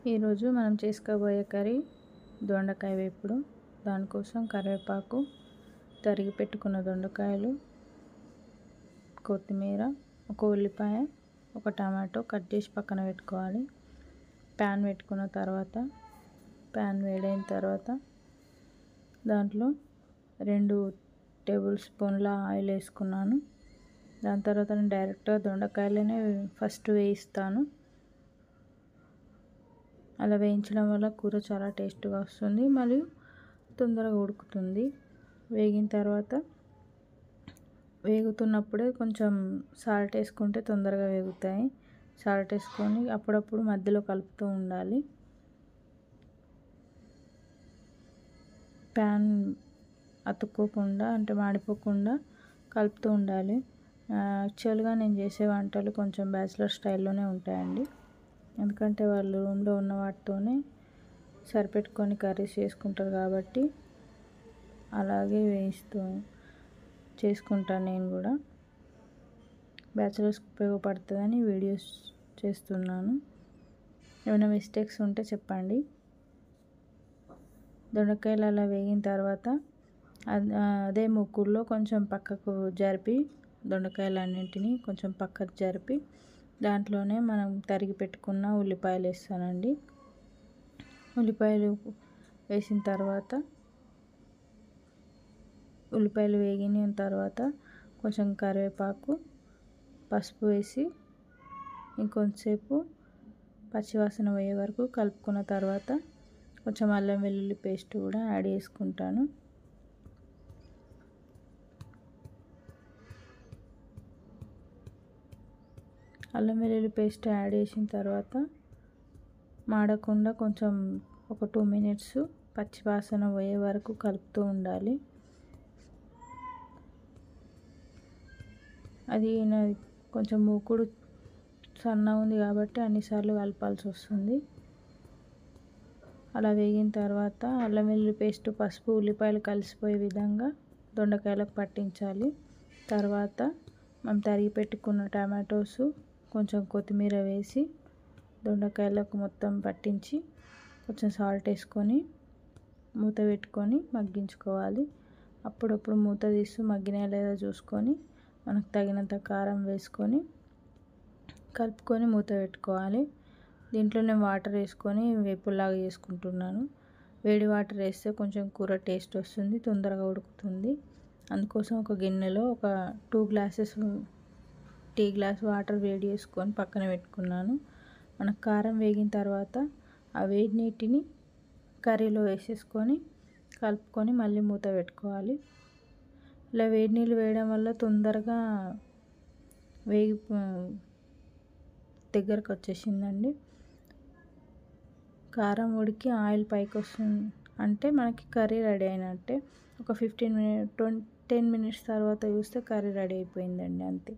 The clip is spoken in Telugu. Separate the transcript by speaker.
Speaker 1: ఈరోజు మనం చేసుకోబోయే కర్రీ దొండకాయ వేపుడు. దానికోసం కరివేపాకు, తరిగి పెట్టుకున్న దొండకాయలు, కొత్తిమీర, ఒక ఉల్లిపాయ, ఒక టమాటో కట్ చేసి పక్కన పెట్టుకోవాలి. ప్యాన్ పెట్టుకున్న తర్వాత ప్యాన్ వేడైన తర్వాత దాంట్లో 2 టేబుల్ స్పూన్ల ఆయిల్ వేసుకున్నాను. దాని తర్వాత నేను డైరెక్ట్గా దొండకాయలనే ఫస్ట్ వేయిస్తాను. అలా వేయించడం వల్ల కూర చాలా టేస్ట్గా వస్తుంది, మరియు తొందరగా ఉడుకుతుంది. వేగిన తర్వాత వేగుతున్నప్పుడే కొంచెం సాల్ట్ వేసుకుంటే తొందరగా వేగుతాయి. సాల్ట్ వేసుకొని అప్పుడప్పుడు మధ్యలో కలుపుతూ ఉండాలి. ప్యాన్ అతుక్కోకుండా అంటే మాడిపోకుండా కలుపుతూ ఉండాలి. యాక్చువల్గా నేను చేసే వంటలు కొంచెం బ్యాచిలర్ స్టైల్లోనే ఉంటాయండి. ఎందుకంటే వాళ్ళు రూమ్లో ఉన్న వాటితోనే సరిపెట్టుకొని కర్రీస్ చేసుకుంటారు కాబట్టి అలాగే వేయిస్తూ చేసుకుంటాను. నేను కూడా బ్యాచిలర్స్కి ఉపయోగపడుతుందని వీడియోస్ చేస్తున్నాను. ఏమైనా మిస్టేక్స్ ఉంటే చెప్పండి. దొండకాయలు అలా వేగిన తర్వాత అదే మూకుల్లో కొంచెం పక్కకు జరిపి దొండకాయలన్నింటినీ కొంచెం పక్కకు జరిపి దాంట్లోనే మనం తరిగి పెట్టుకున్న ఉల్లిపాయలు వేస్తానండి. ఉల్లిపాయలు వేసిన తర్వాత ఉల్లిపాయలు వేగిన తర్వాత కొంచెం కరివేపాకు, పసుపు వేసి ఇంకొంచెంసేపు పచ్చివాసన పోయే వరకు కలుపుకున్న తర్వాత కొంచెం అల్లం వెల్లుల్లి పేస్ట్ కూడా యాడ్ చేసుకుంటాను. అల్లం వెల్లుల్లి పేస్ట్ యాడ్ చేసిన తర్వాత మాడకుండా కొంచెం ఒక 2 మినిట్స్ పచ్చివాసన పోయే వరకు కలుపుతూ ఉండాలి. అది కొంచెం మూకుడు సన్నగా ఉంది కాబట్టి అన్నిసార్లు కలపాల్సి వస్తుంది. అలా వేగిన తర్వాత అల్లం వెల్లుల్లి పేస్ట్, పసుపు, ఉల్లిపాయలు కలిసిపోయే విధంగా దొండకాయలకు పట్టించాలి. తర్వాత మనం తరిగి పెట్టుకున్న టమాటోస్, కొంచెం కొత్తిమీర వేసి దొండకాయలకు మొత్తం పట్టించి కొంచెం సాల్ట్ వేసుకొని మూత పెట్టుకొని మగ్గించుకోవాలి. అప్పుడప్పుడు మూత తీస్తూ మగ్గినా లేదా చూసుకొని మనకు తగినంత కారం వేసుకొని కలుపుకొని మూత పెట్టుకోవాలి. దీంట్లో నేను వాటర్ వేసుకొని వేపులాగా చేసుకుంటున్నాను. వేడి వాటర్ వేస్తే కొంచెం కూర టేస్ట్ వస్తుంది, తొందరగా ఉడుకుతుంది. అందుకోసం ఒక గిన్నెలో ఒక 2 గ్లాసెస్ టీ గ్లాస్ వాటర్ వేడి చేసుకొని పక్కన పెట్టుకున్నాను. మనకు కారం వేగిన తర్వాత ఆ వేడి నీటిని కర్రీలో వేసేసుకొని కలుపుకొని మళ్ళీ మూత పెట్టుకోవాలి. ఇలా వేడి నీళ్ళు వేయడం వల్ల తొందరగా వేగి దగ్గరకు వచ్చేసిందండి. కారం ఉడికి ఆయిల్ పైకి వస్తుంది అంటే మనకి కర్రీ రెడీ అయినట్టే. ఒక 10 మినిట్స్ తర్వాత చూస్తే కర్రీ రెడీ అయిపోయిందండి, అంతే.